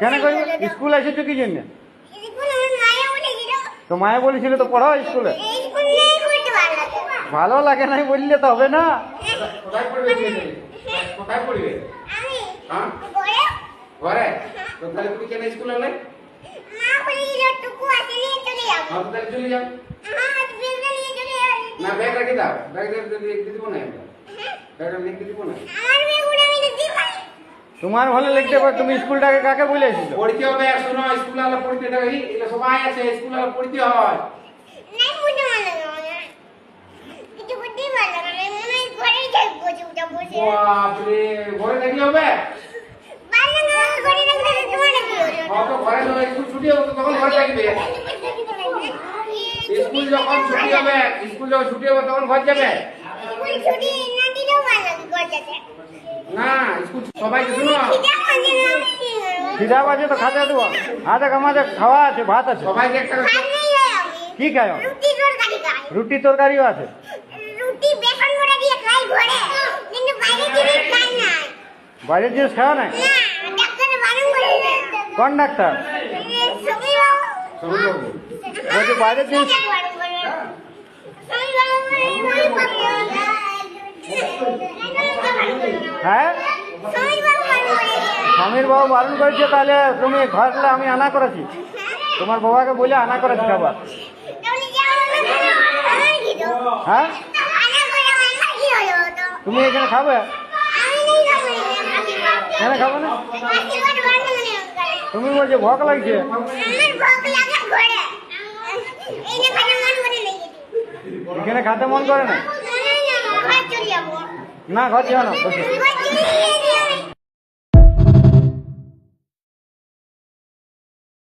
কেন করবে? স্কুল এসেছো কি জন্য? তো মায়ে বলেছিল তো পড়াও স্কুলে। ভালো লাগে নাই বললে তো হবে না। কোথায় পড়বে? কোথায় পড়বে? হ্যাঁ ঘরে। তো তাহলে তুমি কেন স্কুলে এলে? তাহলে চলে যাও। না ব্যাগ রেখে দাও, ব্যাগ রেখে দিব না, ব্যাগটা লিখে দিব না। তোমার ভালো লিখতে পারো, তুমি স্কুলটাকে কাকে বলেছিল? পড়তে হবে, শোনো স্কুলে আলো পড়তে দেবে, এটা সবাই আছে স্কুলে আলো পড়তে হয়। বাপরে, ঘরে থাকলে হবে? ঘরে স্কুল ছুটি হবে তখন ঘরে থাকবে। স্কুল যখন ছুটি হবে, তখন ঘর যাবে না। স্কুল সবাইকে শোনো, খিদা বাজে তো খাতে দেবো। আমাদের খাওয়া আছে, ভাত আছে। সবাইকে একটা কি খায়? রুটি তরকারিও আছে। বাইরের জিনিস খাওয়া নাই? কোন ডাক্তার বলছে বাইরের জিনিস? হ্যাঁ, স্বামীর বাবু বারণ করেছে, তাহলে তুমি ঘরলে আমি আনা করেছি, তোমার বাবাকে বলে আনা করেছি খাবার। হ্যাঁ, তুমি এখানে খাবে? কেন খাবো না? তুমি বলছো ভোক লাগছে। এখানে খেতে মন করে না? না, ঘর যাও না, বসে।